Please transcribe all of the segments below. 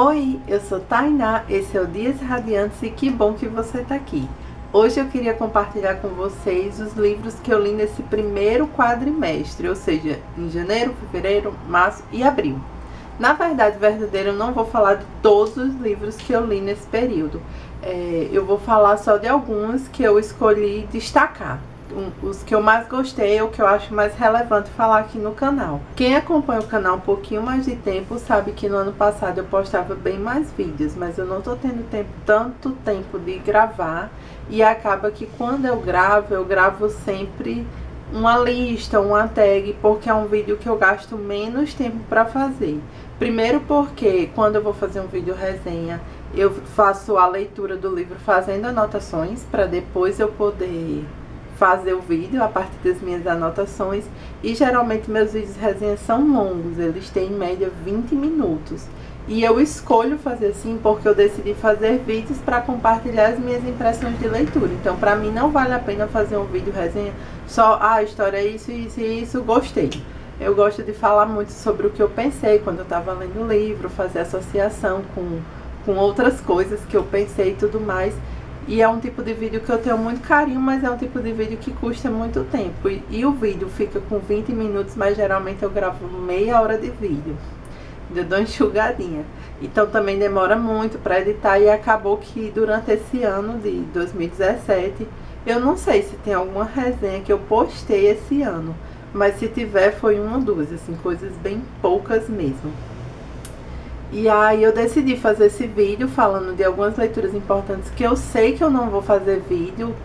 Oi, eu sou Tainá, esse é o Dias Radiantes e que bom que você está aqui. Hoje eu queria compartilhar com vocês os livros que eu li nesse primeiro quadrimestre, ou seja, em janeiro, fevereiro, março e abril. Na verdade, verdadeira, eu não vou falar de todos os livros que eu li nesse período. Eu vou falar só de alguns que eu escolhi destacar. Os que eu mais gostei, o que eu acho mais relevante falar aqui no canal. Quem acompanha o canal um pouquinho mais de tempo sabe que no ano passado eu postava bem mais vídeos, mas eu não tô tendo tanto tempo de gravar, e acaba que quando eu gravo sempre uma lista, uma tag, porque é um vídeo que eu gasto menos tempo para fazer. Primeiro porque quando eu vou fazer um vídeo resenha, eu faço a leitura do livro fazendo anotações para depois eu poder fazer o vídeo a partir das minhas anotações. E geralmente meus vídeos resenhas são longos, eles têm em média 20 minutos. E eu escolho fazer assim porque eu decidi fazer vídeos para compartilhar as minhas impressões de leitura. Então para mim não vale a pena fazer um vídeo resenha só, a história é isso, isso e isso, gostei. Eu gosto de falar muito sobre o que eu pensei quando eu estava lendo o livro, fazer associação com outras coisas que eu pensei e tudo mais. E é um tipo de vídeo que eu tenho muito carinho, mas é um tipo de vídeo que custa muito tempo. E o vídeo fica com 20 minutos, mas geralmente eu gravo meia hora de vídeo. Eu dou uma enxugadinha. Então também demora muito para editar, e acabou que durante esse ano de 2017, eu não sei se tem alguma resenha que eu postei esse ano, mas se tiver foi uma ou duas, assim, coisas bem poucas mesmo. E aí eu decidi fazer esse vídeo falando de algumas leituras importantes que eu sei que eu não vou fazer vídeo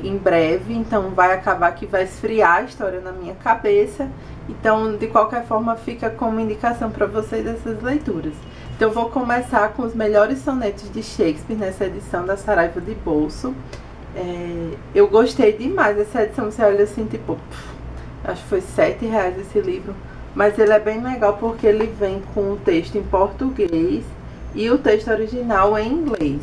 em breve, então vai acabar que vai esfriar a história na minha cabeça. Então, de qualquer forma, fica como indicação para vocês essas leituras. Então eu vou começar com os melhores sonetos de Shakespeare nessa edição da Saraiva de Bolso. Eu gostei demais dessa edição, você olha assim, tipo, acho que foi R$7 esse livro. Mas ele é bem legal porque ele vem com o texto em português e o texto original em inglês.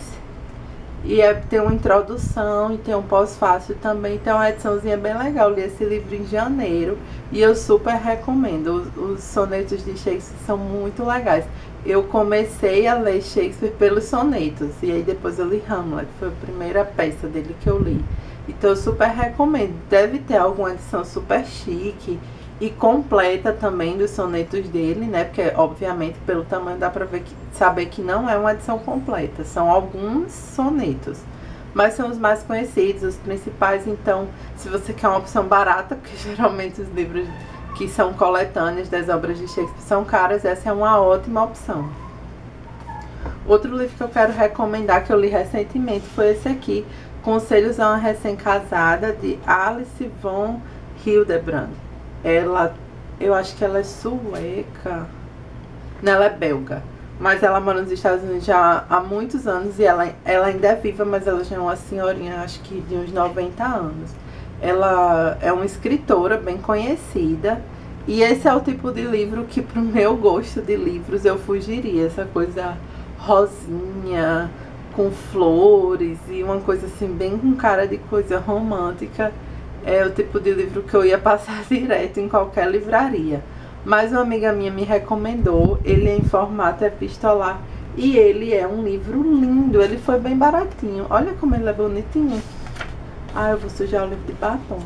E tem uma introdução e tem um pós-fácil também, então é uma ediçãozinha bem legal. Eu li esse livro em janeiro e eu super recomendo. Os sonetos de Shakespeare são muito legais. Eu comecei a ler Shakespeare pelos sonetos e aí depois eu li Hamlet, foi a primeira peça dele que eu li. Então eu super recomendo. Deve ter alguma edição super chique e completa também dos sonetos dele, né? Porque, obviamente, pelo tamanho dá pra saber que não é uma edição completa. São alguns sonetos, mas são os mais conhecidos, os principais. Então, se você quer uma opção barata, porque geralmente os livros que são coletâneos das obras de Shakespeare são caros, essa é uma ótima opção. Outro livro que eu quero recomendar, que eu li recentemente, foi esse aqui, Conselhos a uma Recém-Casada, de Alice von Hildebrand. Eu acho que ela é sueca. Não, ela é belga, mas ela mora nos Estados Unidos já há muitos anos. E ela ainda é viva, mas ela já é uma senhorinha, acho que de uns 90 anos. Ela é uma escritora bem conhecida. E esse é o tipo de livro que, pro meu gosto de livros, eu fugiria. Essa coisa rosinha, com flores e uma coisa assim, bem com cara de coisa romântica. É o tipo de livro que eu ia passar direto em qualquer livraria. Mas uma amiga minha me recomendou, ele é em formato epistolar e ele é um livro lindo, ele foi bem baratinho. Olha como ele é bonitinho. Ah, eu vou sujar o livro de batom.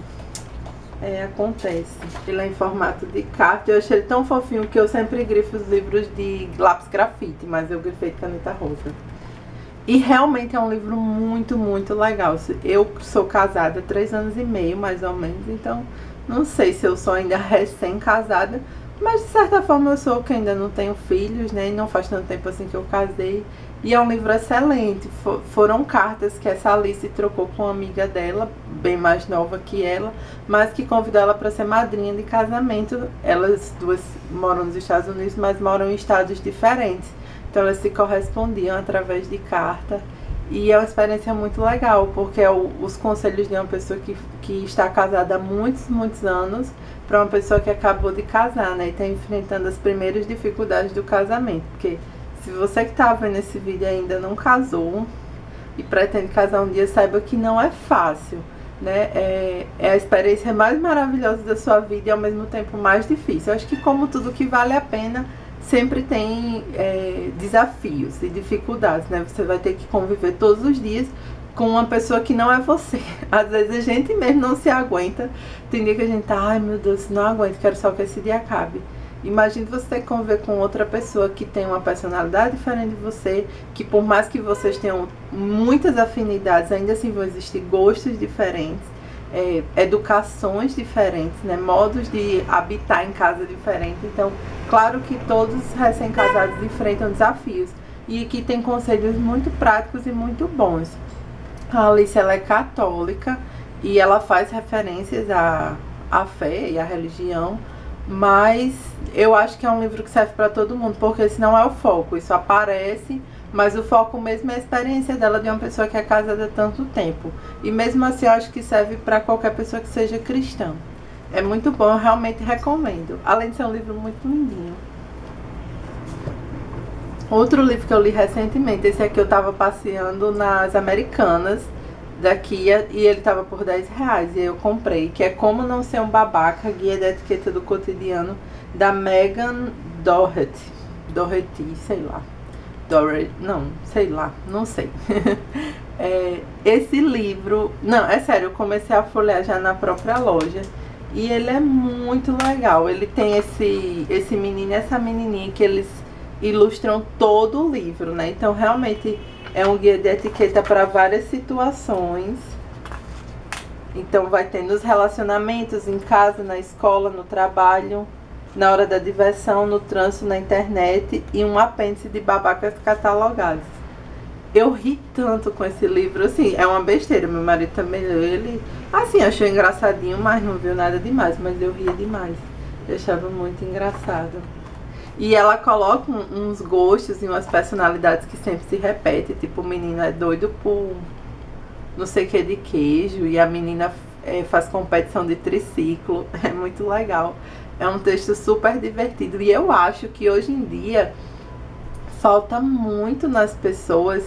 Acontece. Ele é em formato de carta, eu achei ele tão fofinho que eu sempre grifo os livros de lápis grafite, mas eu grifei de caneta rosa. E realmente é um livro muito, muito legal. Eu sou casada há 3 anos e meio, mais ou menos, então não sei se eu sou ainda recém-casada, mas de certa forma eu sou, que ainda não tenho filhos, né? E não faz tanto tempo assim que eu casei. E é um livro excelente. Foram cartas que essa Alice trocou com uma amiga dela, bem mais nova que ela, mas que convidou ela para ser madrinha de casamento. Elas duas moram nos Estados Unidos, mas moram em estados diferentes. Então elas se correspondiam através de carta. E é uma experiência muito legal, porque é os conselhos de uma pessoa que está casada há muitos, muitos anos, para uma pessoa que acabou de casar, né? E está enfrentando as primeiras dificuldades do casamento. Porque se você que está vendo esse vídeo ainda não casou e pretende casar um dia, saiba que não é fácil, né? É a experiência mais maravilhosa da sua vida e ao mesmo tempo mais difícil. Eu acho que, como tudo que vale a pena, sempre tem desafios e dificuldades, né? Você vai ter que conviver todos os dias com uma pessoa que não é você. Às vezes a gente mesmo não se aguenta. Tem dia que a gente tá, ai meu Deus, não aguento, quero só que esse dia acabe. Imagine você ter que conviver com outra pessoa que tem uma personalidade diferente de você, que por mais que vocês tenham muitas afinidades, ainda assim vão existir gostos diferentes, educações diferentes, né? Modos de habitar em casa diferentes. Então, claro que todos recém-casados enfrentam desafios. E aqui tem conselhos muito práticos e muito bons. A Alice, ela é católica e ela faz referências à fé e à religião, mas eu acho que é um livro que serve para todo mundo, porque esse não é o foco, isso aparece, mas o foco mesmo é a experiência dela de uma pessoa que é casada há tanto tempo. E mesmo assim eu acho que serve para qualquer pessoa que seja cristã. É muito bom, eu realmente recomendo. Além de ser um livro muito lindinho. Outro livro que eu li recentemente, esse aqui eu tava passeando nas Americanas daqui e ele tava por R$10 e eu comprei, que é Como Não Ser um Babaca, Guia da Etiqueta do Cotidiano, da Megan Doherty, sei lá. Não sei. Esse livro, não, é sério, eu comecei a folhear já na própria loja e ele é muito legal. Ele tem esse menino e essa menininha que eles ilustram todo o livro, né? Então realmente é um guia de etiqueta para várias situações. Então vai ter nos relacionamentos, em casa, na escola, no trabalho, na hora da diversão, no trânsito, na internet e um apêndice de babacas catalogados. Eu ri tanto com esse livro, assim, é uma besteira, meu marido também leu ele, assim, achou engraçadinho, mas não viu nada demais, mas eu ria demais, eu achava muito engraçado. E ela coloca uns gostos e umas personalidades que sempre se repetem. Tipo, o menino é doido por não sei o que de queijo. E a menina faz competição de triciclo. É muito legal. É um texto super divertido. E eu acho que hoje em dia falta muito nas pessoas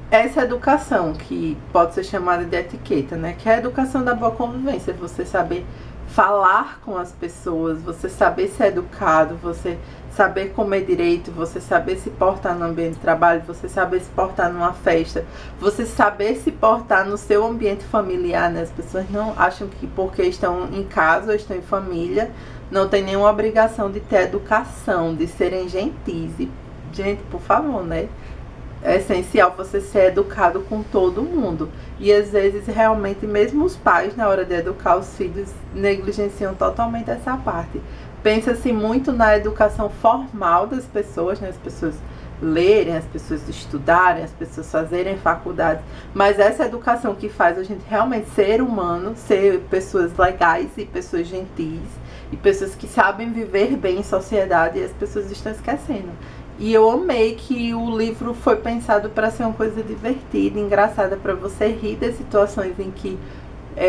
essa educação, que pode ser chamada de etiqueta, né? Que é a educação da boa convivência. Você saber falar com as pessoas, você saber ser educado, você saber comer direito, você saber se portar no ambiente de trabalho, você saber se portar numa festa, você saber se portar no seu ambiente familiar, né? As pessoas não acham que porque estão em casa ou estão em família, não tem nenhuma obrigação de ter educação, de serem gentis. E, gente, por favor, né? É essencial você ser educado com todo mundo. E às vezes, realmente, mesmo os pais, na hora de educar os filhos, negligenciam totalmente essa parte. Pensa-se muito na educação formal das pessoas, né? As pessoas lerem, as pessoas estudarem, as pessoas fazerem faculdade. Mas essa educação que faz a gente realmente ser humano, ser pessoas legais e pessoas gentis, e pessoas que sabem viver bem em sociedade, e as pessoas estão esquecendo. E eu amei que o livro foi pensado para ser uma coisa divertida, engraçada, para você rir das situações em que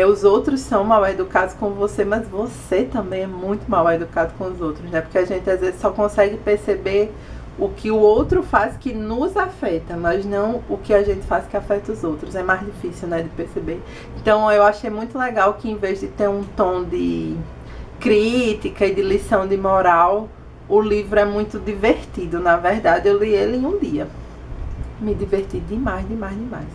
os outros são mal educados com você, mas você também é muito mal educado com os outros, né? Porque a gente às vezes só consegue perceber o que o outro faz que nos afeta, mas não o que a gente faz que afeta os outros. É mais difícil, né, de perceber. Então eu achei muito legal que, em vez de ter um tom de crítica e de lição de moral, o livro é muito divertido. Na verdade, eu li ele em um dia. Me diverti demais, demais, demais.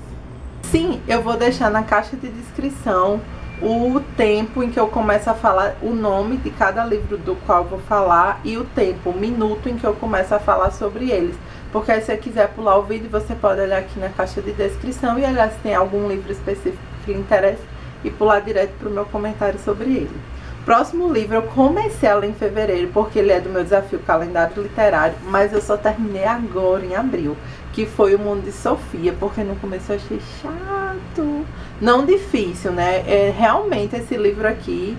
Sim, eu vou deixar na caixa de descrição o tempo em que eu começo a falar, o nome de cada livro do qual vou falar e o tempo, o minuto em que eu começo a falar sobre eles. Porque aí, se você quiser pular o vídeo, você pode olhar aqui na caixa de descrição e olhar se tem algum livro específico que lhe interessa e pular direto para o meu comentário sobre ele. Próximo livro eu comecei a ler em fevereiro, porque ele é do meu desafio calendário literário, mas eu só terminei agora, em abril, que foi O Mundo de Sofia, porque no começo eu achei chato, não difícil, né? Realmente esse livro aqui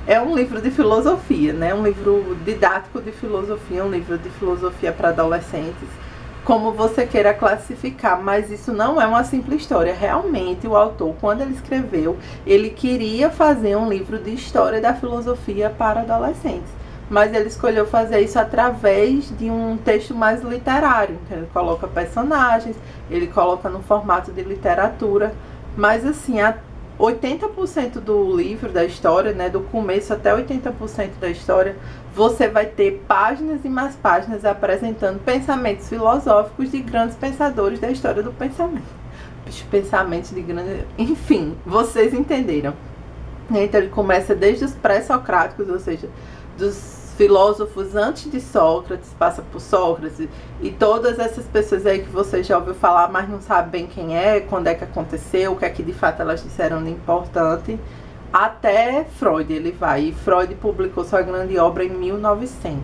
é um livro de filosofia, né? Um livro didático de filosofia, um livro de filosofia para adolescentes, como você queira classificar, mas isso não é uma simples história. Realmente o autor, quando ele escreveu, ele queria fazer um livro de história da filosofia para adolescentes, mas ele escolheu fazer isso através de um texto mais literário. Então, ele coloca personagens, ele coloca no formato de literatura, mas assim, 80% do livro, da história, né, do começo até 80% da história, você vai ter páginas e mais páginas apresentando pensamentos filosóficos de grandes pensadores da história do pensamento. Os pensamentos de grandes... Enfim, vocês entenderam. Então ele começa desde os pré-socráticos, ou seja, dos filósofos antes de Sócrates, passa por Sócrates e todas essas pessoas aí que você já ouviu falar, mas não sabe bem quem é, quando é que aconteceu, o que é que de fato elas disseram de importante, até Freud ele vai. E Freud publicou sua grande obra em 1900.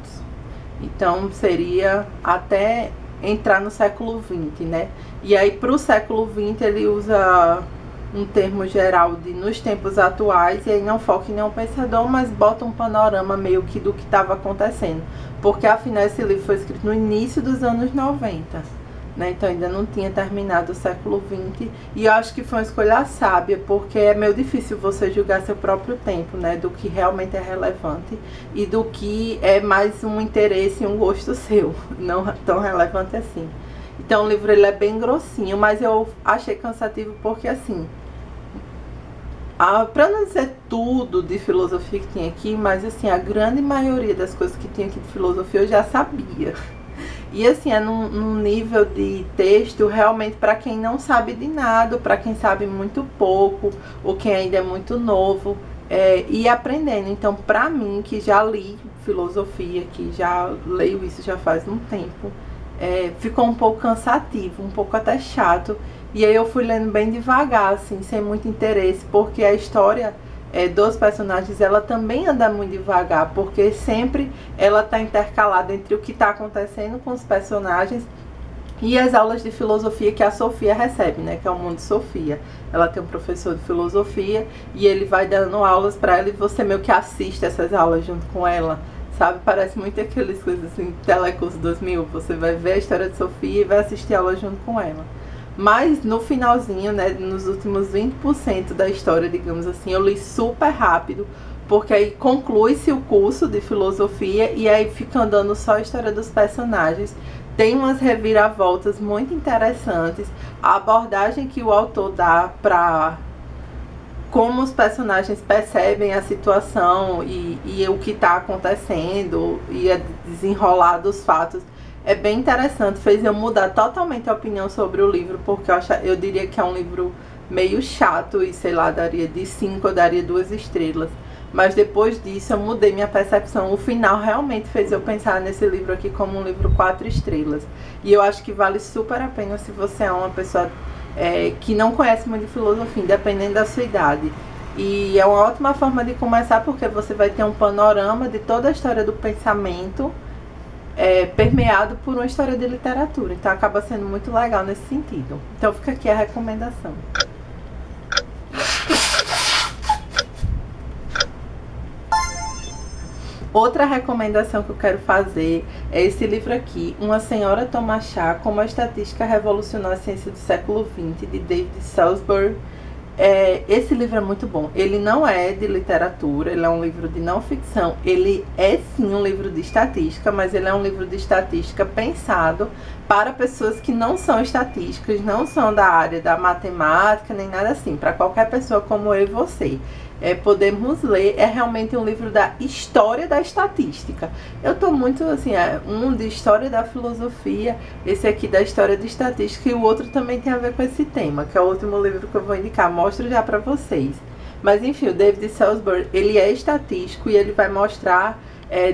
Então seria até entrar no século XX, né? E aí para o século XX ele usa um termo geral de nos tempos atuais, e aí não foca em nenhum pensador, mas bota um panorama meio que do que estava acontecendo, porque afinal esse livro foi escrito no início dos anos 90, né? Então ainda não tinha terminado o século XX, e eu acho que foi uma escolha sábia, porque é meio difícil você julgar seu próprio tempo, né? Do que realmente é relevante e do que é mais um interesse e um gosto seu, não tão relevante assim. Então o livro ele é bem grossinho, mas eu achei cansativo porque assim, para não dizer tudo de filosofia que tinha aqui, mas assim, a grande maioria das coisas que tinha aqui de filosofia eu já sabia. E assim, é num nível de texto realmente para quem não sabe de nada, para quem sabe muito pouco, ou quem ainda é muito novo, e aprendendo. Então, para mim, que já li filosofia, que já leio isso já faz um tempo, ficou um pouco cansativo, um pouco até chato. E aí eu fui lendo bem devagar, assim, sem muito interesse, porque a história dos personagens, ela também anda muito devagar, porque sempre ela está intercalada entre o que está acontecendo com os personagens e as aulas de filosofia que a Sofia recebe, né, que é o Mundo Sofia. Ela tem um professor de filosofia e ele vai dando aulas para ela e você meio que assiste essas aulas junto com ela, sabe? Parece muito aqueles coisas assim, Telecurso 2000, você vai ver a história de Sofia e vai assistir aula junto com ela. Mas no finalzinho, né, nos últimos 20% da história, digamos assim, eu li super rápido, porque aí conclui-se o curso de filosofia e aí fica andando só a história dos personagens. Tem umas reviravoltas muito interessantes, a abordagem que o autor dá para como os personagens percebem a situação e o que está acontecendo e a desenrolar dos fatos. É bem interessante, fez eu mudar totalmente a opinião sobre o livro, porque eu diria que é um livro meio chato e, sei lá, daria de 5, eu daria 2 estrelas. Mas depois disso eu mudei minha percepção. O final realmente fez eu pensar nesse livro aqui como um livro 4 estrelas. E eu acho que vale super a pena se você é uma pessoa que não conhece muito de filosofia, independente da sua idade. E é uma ótima forma de começar, porque você vai ter um panorama de toda a história do pensamento, permeado por uma história de literatura. Então acaba sendo muito legal nesse sentido. Então fica aqui a recomendação. Outra recomendação que eu quero fazer é esse livro aqui, Uma Senhora Toma Chá, Como a Estatística Revolucionou a Ciência do Século XX, de David Salisbury. Esse livro é muito bom. Ele não é de literatura, ele é um livro de não ficção. Ele é sim um livro de estatística, mas ele é um livro de estatística pensado para pessoas que não são estatísticas, não são da área da matemática, nem nada assim. Para qualquer pessoa como eu e você. Podemos ler, é realmente um livro da história da estatística. Eu tô muito assim, um de história da filosofia, esse aqui da história de estatística, e o outro também tem a ver com esse tema, que é o último livro que eu vou indicar, mostro já pra vocês. Mas enfim, o David Salisbury, ele é estatístico e ele vai mostrar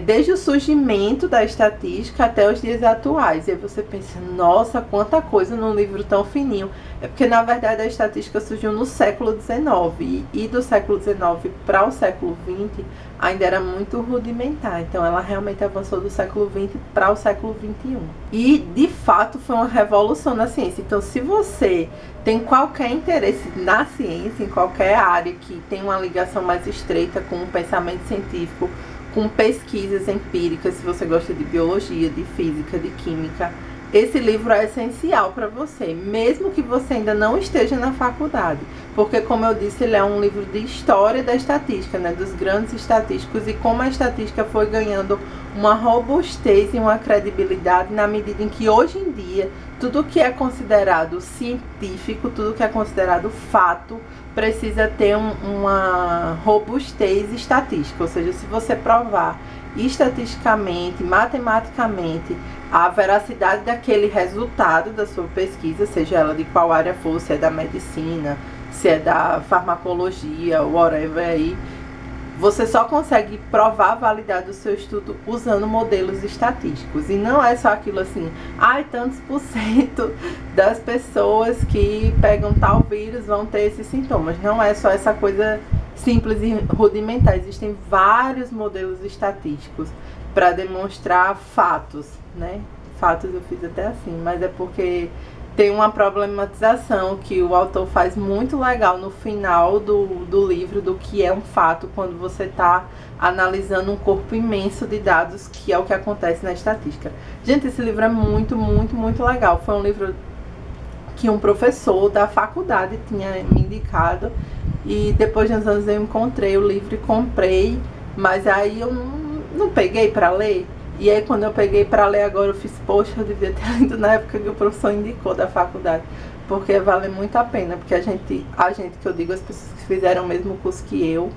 desde o surgimento da estatística até os dias atuais. E aí você pensa, nossa, quanta coisa num livro tão fininho. É porque, na verdade, a estatística surgiu no século XIX. E do século XIX para o século XX ainda era muito rudimentar. Então, ela realmente avançou do século XX para o século XXI. E, de fato, foi uma revolução na ciência. Então, se você tem qualquer interesse na ciência, em qualquer área que tem uma ligação mais estreita com o pensamento científico, com pesquisas empíricas, se você gosta de biologia, de física, de química, esse livro é essencial para você, mesmo que você ainda não esteja na faculdade. Porque, como eu disse, ele é um livro de história da estatística, né, dos grandes estatísticos, e como a estatística foi ganhando uma robustez e uma credibilidade na medida em que, hoje em dia, tudo que é considerado científico, tudo que é considerado fato, precisa ter uma robustez estatística. Ou seja, se você provar estatisticamente, matematicamente, a veracidade daquele resultado da sua pesquisa, seja ela de qual área for, se é da medicina, se é da farmacologia, whatever aí, você só consegue provar a validade do seu estudo usando modelos estatísticos. E não é só aquilo assim, ai, tantos por cento das pessoas que pegam tal vírus vão ter esses sintomas. Não é só essa coisa simples e rudimentar. Existem vários modelos estatísticos para demonstrar fatos, né? Fatos eu fiz até assim, mas é porque tem uma problematização que o autor faz muito legal no final do livro do que é um fato quando você está analisando um corpo imenso de dados, que é o que acontece na estatística. Gente, esse livro é muito, muito, muito legal. Foi um livro que um professor da faculdade tinha me indicado, e depois de uns anos eu encontrei o livro e comprei, mas aí eu não peguei para ler. E aí quando eu peguei para ler agora, eu fiz, poxa, eu devia ter lido na época que o professor indicou da faculdade, porque vale muito a pena, porque a gente que eu digo, as pessoas que fizeram o mesmo curso que eu,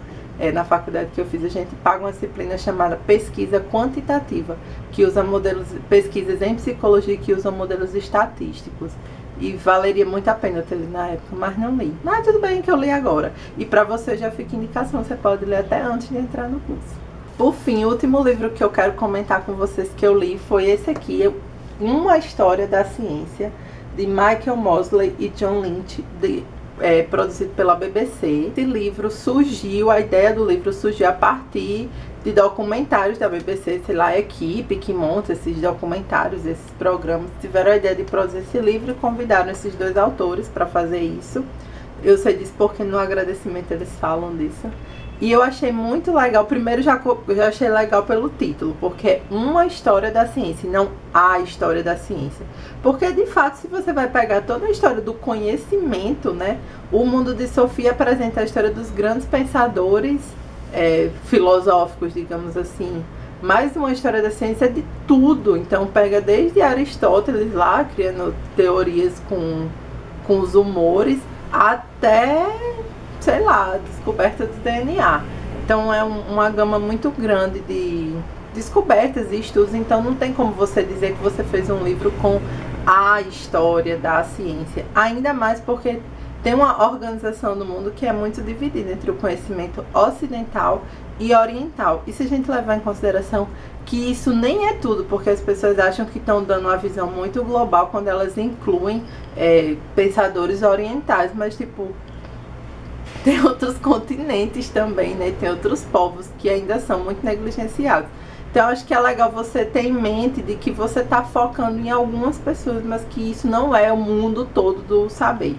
na faculdade que eu fiz, a gente paga uma disciplina chamada pesquisa quantitativa, que usa modelos, pesquisas em psicologia que usam modelos estatísticos. E valeria muito a pena eu ter lido na época, mas não li. Mas tudo bem que eu li agora. E para você já fica indicação, você pode ler até antes de entrar no curso. Por fim, o último livro que eu quero comentar com vocês que eu li foi esse aqui, Uma História da Ciência, de Michael Mosley e John Lynch, produzido pela BBC. Esse livro surgiu, a ideia do livro surgiu a partir de documentários da BBC, sei lá, a equipe que monta esses documentários, esses programas, tiveram a ideia de produzir esse livro e convidaram esses dois autores para fazer isso. Eu sei disso porque no agradecimento eles falam disso. E eu achei muito legal. Primeiro, já achei legal pelo título, porque é uma história da ciência, e não a história da ciência. Porque, de fato, se você vai pegar toda a história do conhecimento, né? O Mundo de Sofia apresenta a história dos grandes pensadores filosóficos, digamos assim. Mas uma história da ciência é de tudo. Então, pega desde Aristóteles lá, criando teorias com os humores, até, sei lá, descoberta do DNA. Então é uma gama muito grande de descobertas e estudos. Então não tem como você dizer que você fez um livro com a história da ciência. Ainda mais porque tem uma organização do mundo que é muito dividida entre o conhecimento ocidental e oriental. E se a gente levar em consideração que isso nem é tudo, porque as pessoas acham que estão dando uma visão muito global quando elas incluem pensadores orientais, mas tipo, tem outros continentes também, né? Tem outros povos que ainda são muito negligenciados. Então, acho que é legal você ter em mente de que você está focando em algumas pessoas, mas que isso não é o mundo todo do saber,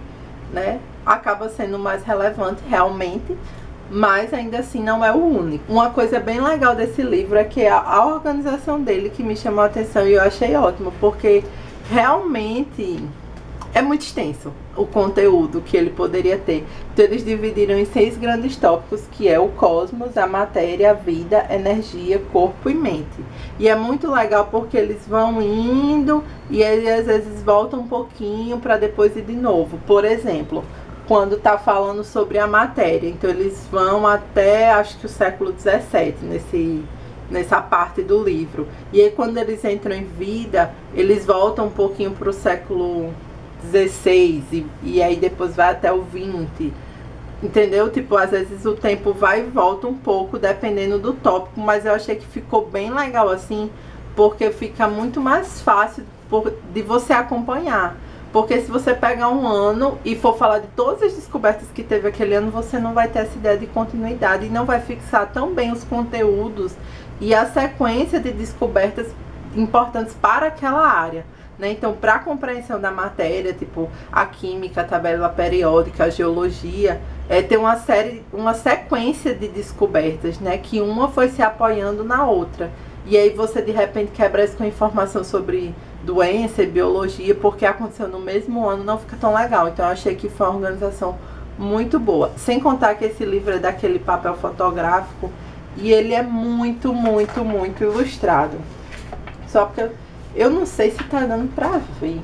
né? Acaba sendo mais relevante realmente, mas ainda assim não é o único. Uma coisa bem legal desse livro é que a organização dele que me chamou a atenção e eu achei ótimo, porque realmente é muito extenso o conteúdo que ele poderia ter. Então eles dividiram em 6 grandes tópicos, que é o cosmos, a matéria, a vida, energia, corpo e mente. E é muito legal porque eles vão indo e eles às vezes voltam um pouquinho para depois ir de novo. Por exemplo, quando está falando sobre a matéria, então eles vão até, acho que o século XVII, nessa parte do livro. E aí quando eles entram em vida, eles voltam um pouquinho para o século 16 e aí depois vai até o 20, entendeu? Tipo, às vezes o tempo vai e volta um pouco dependendo do tópico, mas eu achei que ficou bem legal assim, porque fica muito mais fácil de você acompanhar. Porque se você pegar um ano e for falar de todas as descobertas que teve aquele ano, você não vai ter essa ideia de continuidade e não vai fixar tão bem os conteúdos e a sequência de descobertas importantes para aquela área. Então, para a compreensão da matéria, tipo a química, a tabela periódica, a geologia, tem uma sequência de descobertas, né? Que uma foi se apoiando na outra. E aí você, de repente, quebra isso com informação sobre doença e biologia, porque aconteceu no mesmo ano, não fica tão legal. Então eu achei que foi uma organização muito boa. Sem contar que esse livro é daquele papel fotográfico e ele é muito, muito, muito ilustrado. Só porque eu não sei se tá dando pra ver,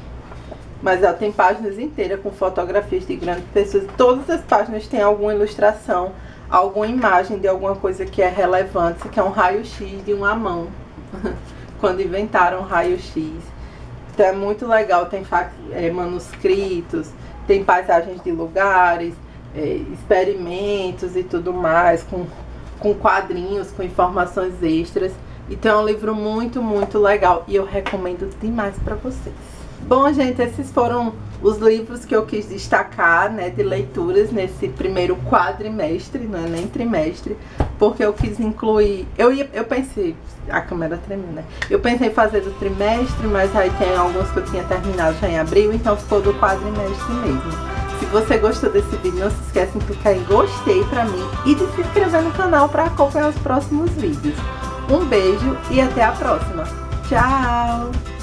mas ela tem páginas inteiras com fotografias de grandes pessoas. Todas as páginas têm alguma ilustração, alguma imagem de alguma coisa que é relevante. Isso aqui é um raio-x de uma mão, quando inventaram o raio-x. Então é muito legal, tem manuscritos, tem paisagens de lugares, experimentos e tudo mais, com quadrinhos, com informações extras. Então é um livro muito, muito legal e eu recomendo demais para vocês. Bom, gente, esses foram os livros que eu quis destacar, né, de leituras nesse primeiro quadrimestre, não é nem trimestre, porque eu quis incluir, eu pensei, a câmera tremendo, né? Eu pensei em fazer do trimestre, mas aí tem alguns que eu tinha terminado já em abril, então ficou do quadrimestre mesmo. Se você gostou desse vídeo, não se esqueça de clicar em gostei pra mim e de se inscrever no canal para acompanhar os próximos vídeos. Um beijo e até a próxima. Tchau!